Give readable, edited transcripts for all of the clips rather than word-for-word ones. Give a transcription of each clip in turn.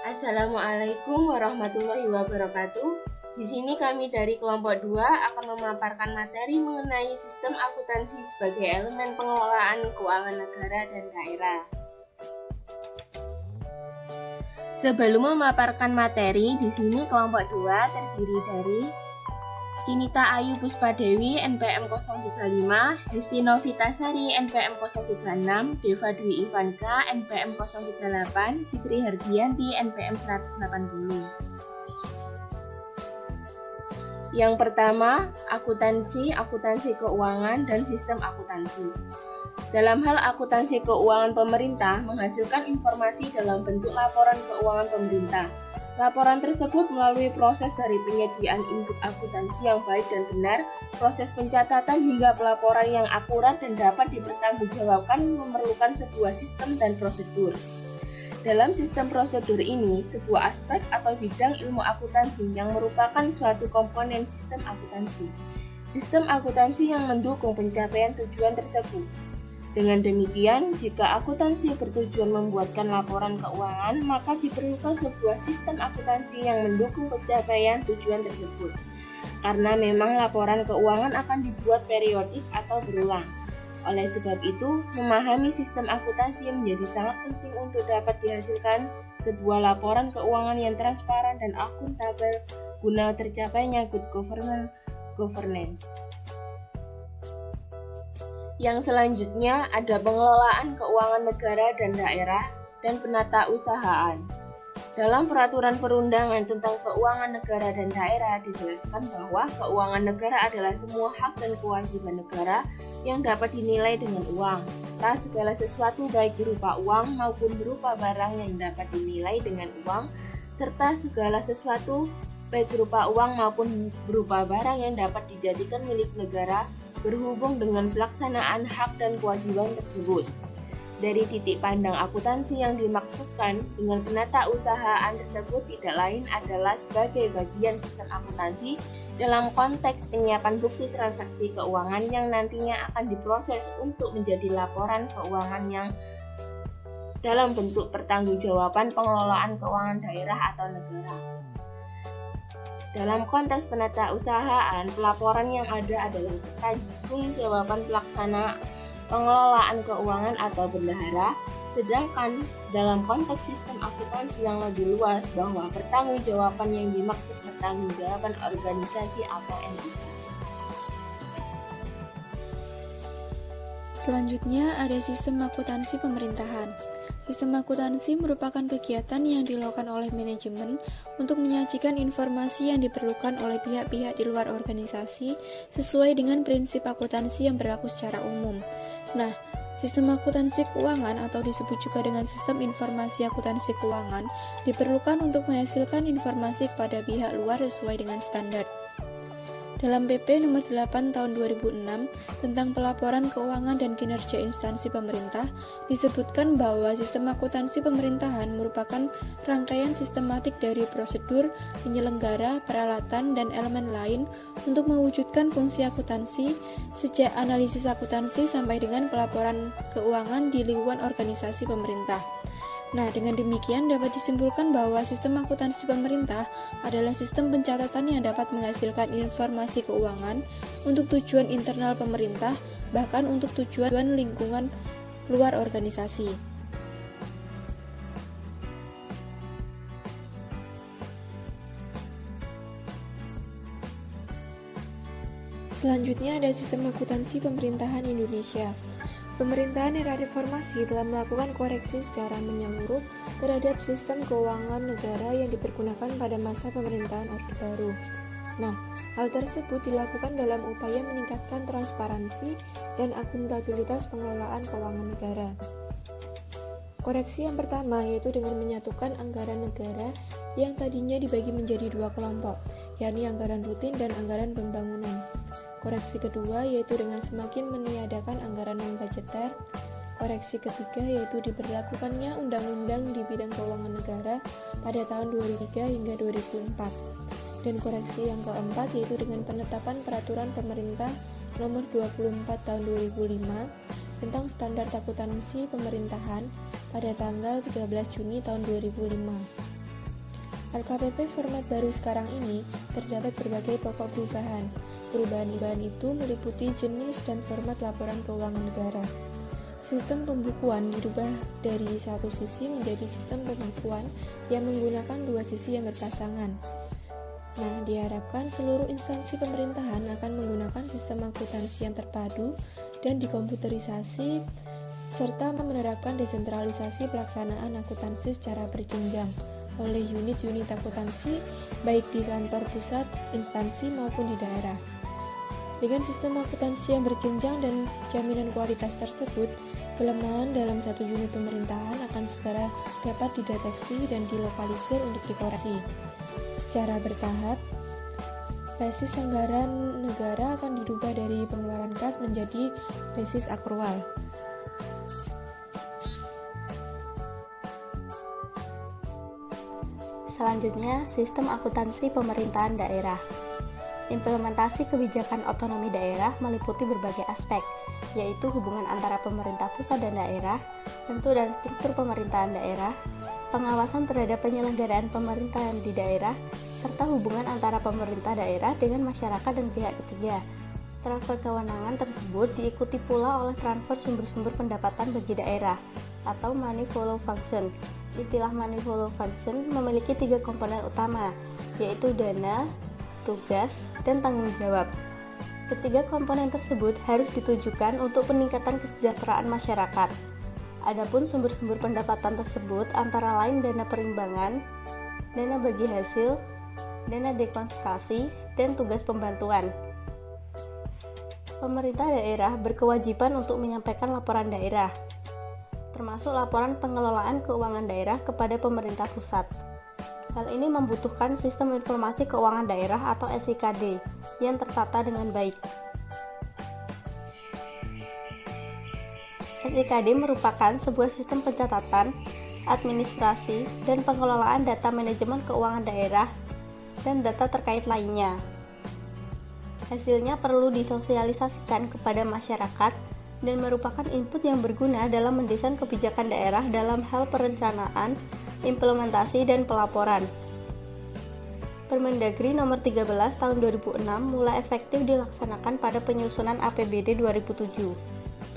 Assalamualaikum warahmatullahi wabarakatuh. Di sini kami dari kelompok 2 akan memaparkan materi mengenai sistem akuntansi sebagai elemen pengelolaan keuangan negara dan daerah. Sebelum memaparkan materi, di sini kelompok 2 terdiri dari Cinita Ayu Puspadewi NPM 035, Hesti Novitasari NPM 036, Deva Dwi Ivanka NPM 038, Fitri Hardianti NPM 180. Yang pertama, akuntansi keuangan dan sistem akuntansi. Dalam hal akuntansi keuangan pemerintah menghasilkan informasi dalam bentuk laporan keuangan pemerintah. Laporan tersebut melalui proses dari penyediaan input akuntansi yang baik dan benar, proses pencatatan hingga pelaporan yang akurat dan dapat dipertanggungjawabkan memerlukan sebuah sistem dan prosedur. Dalam sistem prosedur ini, sebuah aspek atau bidang ilmu akuntansi yang merupakan suatu komponen sistem akuntansi. Sistem akuntansi yang mendukung pencapaian tujuan tersebut. Dengan demikian, jika akuntansi bertujuan membuatkan laporan keuangan, maka diperlukan sebuah sistem akuntansi yang mendukung pencapaian tujuan tersebut. Karena memang laporan keuangan akan dibuat periodik atau berulang. Oleh sebab itu, memahami sistem akuntansi menjadi sangat penting untuk dapat dihasilkan sebuah laporan keuangan yang transparan dan akuntabel guna tercapainya good governance. Yang selanjutnya ada pengelolaan keuangan negara dan daerah dan penata usahaan. Dalam peraturan perundangan tentang keuangan negara dan daerah dijelaskan bahwa keuangan negara adalah semua hak dan kewajiban negara yang dapat dinilai dengan uang, serta segala sesuatu baik berupa uang maupun berupa barang yang dapat dinilai dengan uang, serta segala sesuatu baik berupa uang maupun berupa barang yang dapat dijadikan milik negara berhubung dengan pelaksanaan hak dan kewajiban tersebut. Dari titik pandang akuntansi yang dimaksudkan dengan penata usahaan tersebut tidak lain adalah sebagai bagian sistem akuntansi dalam konteks penyiapan bukti transaksi keuangan yang nantinya akan diproses untuk menjadi laporan keuangan yang dalam bentuk pertanggungjawaban pengelolaan keuangan daerah atau negara. Dalam konteks penata usahaan, pelaporan yang ada adalah pertanggungjawaban pelaksana pengelolaan keuangan atau bendahara, sedangkan dalam konteks sistem akuntansi yang lebih luas bahwa pertanggungjawaban yang dimaksud pertanggungjawaban organisasi atau entitas. Selanjutnya ada sistem akuntansi pemerintahan. Sistem akuntansi merupakan kegiatan yang dilakukan oleh manajemen untuk menyajikan informasi yang diperlukan oleh pihak-pihak di luar organisasi sesuai dengan prinsip akuntansi yang berlaku secara umum. Nah, sistem akuntansi keuangan atau disebut juga dengan sistem informasi akuntansi keuangan diperlukan untuk menghasilkan informasi kepada pihak luar sesuai dengan standar. Dalam PP nomor 8 tahun 2006 tentang pelaporan keuangan dan kinerja instansi pemerintah disebutkan bahwa sistem akuntansi pemerintahan merupakan rangkaian sistematik dari prosedur, penyelenggara, peralatan, dan elemen lain untuk mewujudkan fungsi akuntansi sejak analisis akuntansi sampai dengan pelaporan keuangan di lingkungan organisasi pemerintah. Nah, dengan demikian dapat disimpulkan bahwa sistem akuntansi pemerintah adalah sistem pencatatan yang dapat menghasilkan informasi keuangan untuk tujuan internal pemerintah, bahkan untuk tujuan lingkungan luar organisasi. Selanjutnya ada sistem akuntansi pemerintahan Indonesia. Pemerintahan era reformasi telah melakukan koreksi secara menyeluruh terhadap sistem keuangan negara yang dipergunakan pada masa pemerintahan Orde Baru. Nah, hal tersebut dilakukan dalam upaya meningkatkan transparansi dan akuntabilitas pengelolaan keuangan negara. Koreksi yang pertama yaitu dengan menyatukan anggaran negara yang tadinya dibagi menjadi dua kelompok, yakni anggaran rutin dan anggaran pembangunan. Koreksi kedua yaitu dengan semakin meniadakan anggaran non-budgeter. Koreksi ketiga yaitu diberlakukannya undang-undang di bidang keuangan negara pada tahun 2003 hingga 2004. Dan koreksi yang keempat yaitu dengan penetapan peraturan pemerintah nomor 24 tahun 2005 tentang standar akuntansi pemerintahan pada tanggal 13 Juni tahun 2005. LKPP format baru sekarang ini terdapat berbagai pokok perubahan. Perubahan itu meliputi jenis dan format laporan keuangan negara. Sistem pembukuan dirubah dari satu sisi menjadi sistem pembukuan yang menggunakan dua sisi yang berpasangan. Nah, diharapkan seluruh instansi pemerintahan akan menggunakan sistem akuntansi yang terpadu dan dikomputerisasi serta menerapkan desentralisasi pelaksanaan akuntansi secara berjenjang oleh unit-unit akuntansi baik di kantor pusat, instansi maupun di daerah. Dengan sistem akuntansi yang berjenjang dan jaminan kualitas tersebut, kelemahan dalam satu unit pemerintahan akan segera dapat dideteksi dan dilokalisir untuk dikoreksi. Secara bertahap, basis anggaran negara akan dirubah dari pengeluaran kas menjadi basis akrual. Selanjutnya, sistem akuntansi pemerintahan daerah. Implementasi kebijakan otonomi daerah meliputi berbagai aspek, yaitu hubungan antara pemerintah pusat dan daerah, bentuk dan struktur pemerintahan daerah, pengawasan terhadap penyelenggaraan pemerintahan di daerah, serta hubungan antara pemerintah daerah dengan masyarakat dan pihak ketiga. Transfer kewenangan tersebut diikuti pula oleh transfer sumber-sumber pendapatan bagi daerah, atau money flow function. Istilah money flow function memiliki 3 komponen utama, yaitu dana, tugas, dan tanggung jawab. Ketiga komponen tersebut harus ditujukan untuk peningkatan kesejahteraan masyarakat. Adapun sumber-sumber pendapatan tersebut antara lain dana perimbangan, dana bagi hasil, dana demonstrasi, dan tugas pembantuan. Pemerintah daerah berkewajiban untuk menyampaikan laporan daerah, termasuk laporan pengelolaan keuangan daerah kepada pemerintah pusat. Hal ini membutuhkan sistem informasi keuangan daerah atau SIKD yang tertata dengan baik. SIKD merupakan sebuah sistem pencatatan, administrasi, dan pengelolaan data manajemen keuangan daerah dan data terkait lainnya. Hasilnya perlu disosialisasikan kepada masyarakat dan merupakan input yang berguna dalam mendesain kebijakan daerah dalam hal perencanaan, implementasi, dan pelaporan. Permendagri nomor 13 tahun 2006 mulai efektif dilaksanakan pada penyusunan APBD 2007.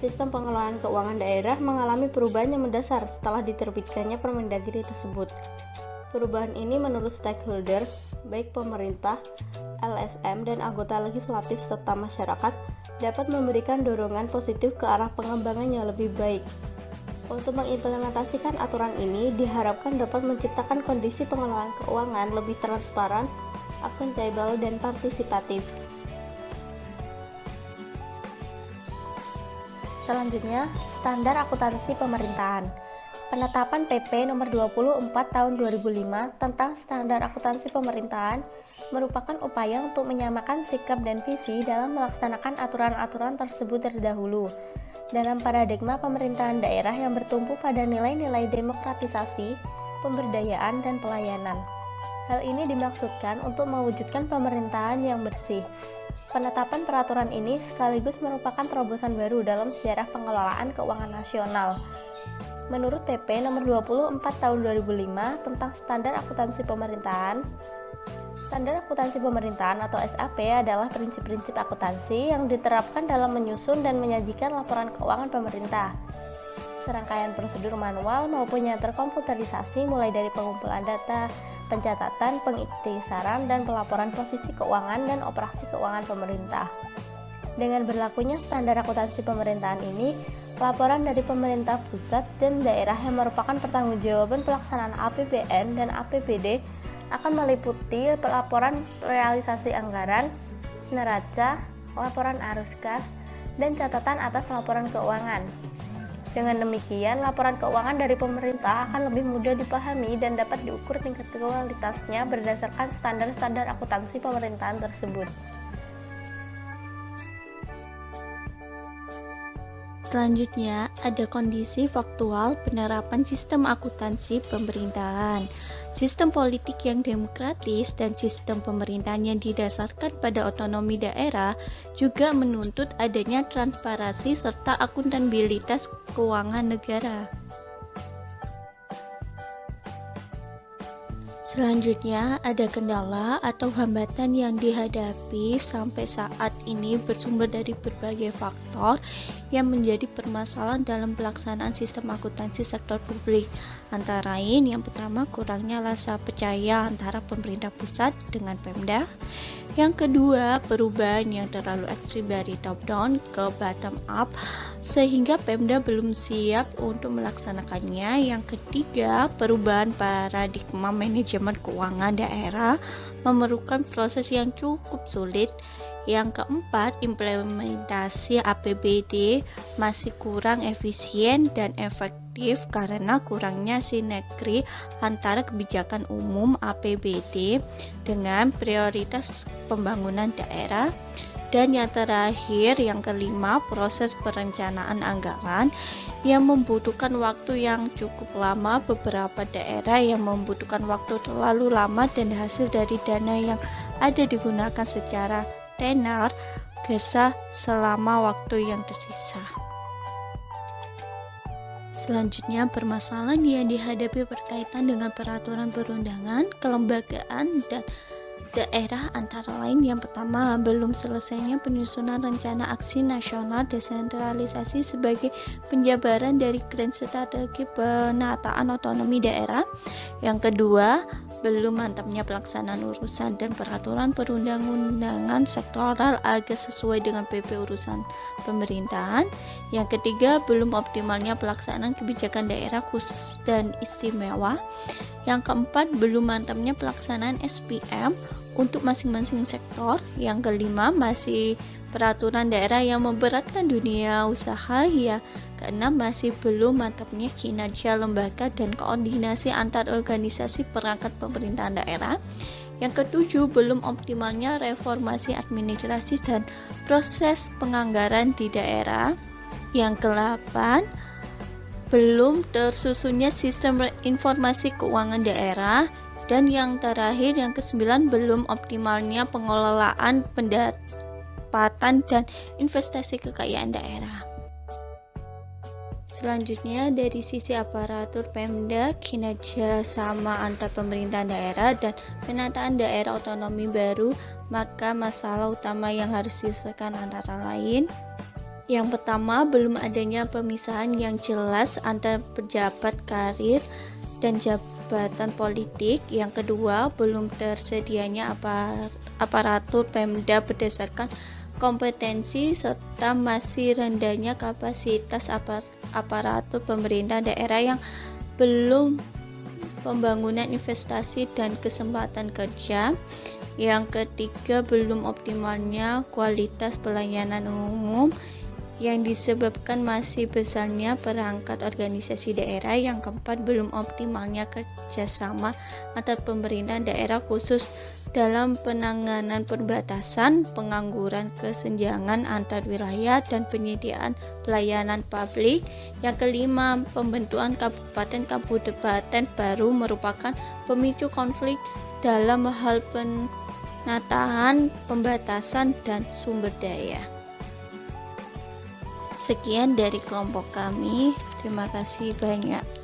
Sistem pengelolaan keuangan daerah mengalami perubahan yang mendasar setelah diterbitkannya Permendagri tersebut. Perubahan ini menurut stakeholder, baik pemerintah, LSM, dan anggota legislatif serta masyarakat, dapat memberikan dorongan positif ke arah pengembangan yang lebih baik. Untuk mengimplementasikan aturan ini, diharapkan dapat menciptakan kondisi pengelolaan keuangan lebih transparan, akuntabel, dan partisipatif. Selanjutnya, standar akuntansi pemerintahan. Penetapan PP nomor 24 tahun 2005 tentang standar akuntansi pemerintahan merupakan upaya untuk menyamakan sikap dan visi dalam melaksanakan aturan-aturan tersebut terdahulu. Dalam paradigma pemerintahan daerah yang bertumpu pada nilai-nilai demokratisasi, pemberdayaan, dan pelayanan. Hal ini dimaksudkan untuk mewujudkan pemerintahan yang bersih. Penetapan peraturan ini sekaligus merupakan terobosan baru dalam sejarah pengelolaan keuangan nasional. Menurut PP nomor 24 tahun 2005 tentang standar akuntansi pemerintahan, standar akuntansi pemerintahan atau SAP adalah prinsip-prinsip akuntansi yang diterapkan dalam menyusun dan menyajikan laporan keuangan pemerintah. Serangkaian prosedur manual maupun yang terkomputerisasi mulai dari pengumpulan data, pencatatan, pengiktisaran, dan pelaporan posisi keuangan dan operasi keuangan pemerintah. Dengan berlakunya standar akuntansi pemerintahan ini, laporan dari pemerintah pusat dan daerah yang merupakan pertanggungjawaban pelaksanaan APBN dan APBD akan meliputi laporan realisasi anggaran, neraca, laporan arus kas, dan catatan atas laporan keuangan. Dengan demikian, laporan keuangan dari pemerintah akan lebih mudah dipahami dan dapat diukur tingkat kualitasnya berdasarkan standar-standar akuntansi pemerintahan tersebut. Selanjutnya, ada kondisi faktual penerapan sistem akuntansi pemerintahan. Sistem politik yang demokratis dan sistem pemerintahan yang didasarkan pada otonomi daerah juga menuntut adanya transparansi serta akuntabilitas keuangan negara. Selanjutnya, ada kendala atau hambatan yang dihadapi sampai saat ini bersumber dari berbagai faktor yang menjadi permasalahan dalam pelaksanaan sistem akuntansi sektor publik. Antara lain, yang pertama, kurangnya rasa percaya antara pemerintah pusat dengan Pemda. Yang kedua, perubahan yang terlalu ekstrim dari top down ke bottom up sehingga Pemda belum siap untuk melaksanakannya. Yang ketiga, perubahan paradigma manajemen keuangan daerah memerlukan proses yang cukup sulit. Yang keempat, implementasi APBD masih kurang efisien dan efektif karena kurangnya sinergi antara kebijakan umum APBD dengan prioritas pembangunan daerah. Dan yang terakhir, yang kelima, proses perencanaan anggaran yang membutuhkan waktu yang cukup lama. Beberapa daerah yang membutuhkan waktu terlalu lama dan hasil dari dana yang ada digunakan secara tenar gesah selama waktu yang tersisa. Selanjutnya, permasalahan yang dihadapi berkaitan dengan peraturan perundangan, kelembagaan, dan daerah antara lain. Yang pertama, belum selesainya penyusunan rencana aksi nasional desentralisasi sebagai penjabaran dari Grand Strategi Penataan Otonomi Daerah. Yang kedua, belum mantapnya pelaksanaan urusan dan peraturan perundang-undangan sektoral agar sesuai dengan PP urusan pemerintahan. Yang ketiga, belum optimalnya pelaksanaan kebijakan daerah khusus dan istimewa. Yang keempat, belum mantapnya pelaksanaan SPM untuk masing-masing sektor. Yang kelima, masih peraturan daerah yang memberatkan dunia usaha. Ya, keenam, masih belum mantapnya kinerja lembaga dan koordinasi antar organisasi perangkat pemerintahan daerah. Yang ketujuh, belum optimalnya reformasi administrasi dan proses penganggaran di daerah. Yang kedelapan, belum tersusunnya sistem informasi keuangan daerah. Dan yang terakhir, yang kesembilan, belum optimalnya pengelolaan pendapatan dan investasi kekayaan daerah. Selanjutnya, dari sisi aparatur Pemda, kinerja sama antar pemerintahan daerah dan penataan daerah otonomi baru, maka masalah utama yang harus diselesaikan antara lain. Yang pertama, belum adanya pemisahan yang jelas antara pejabat karir dan jabatan politik. Yang kedua, belum tersedianya aparatur Pemda berdasarkan kompetensi serta masih rendahnya kapasitas aparatur pemerintah daerah yang belum pembangunan investasi dan kesempatan kerja. Yang ketiga, belum optimalnya kualitas pelayanan umum yang disebabkan masih besarnya perangkat organisasi daerah. Yang keempat, belum optimalnya kerjasama antar pemerintah daerah khusus dalam penanganan perbatasan, pengangguran, kesenjangan antar wilayah, dan penyediaan pelayanan publik. Yang kelima, pembentukan kabupaten baru merupakan pemicu konflik dalam hal penataan, pembatasan, dan sumber daya. Sekian dari kelompok kami. Terima kasih banyak.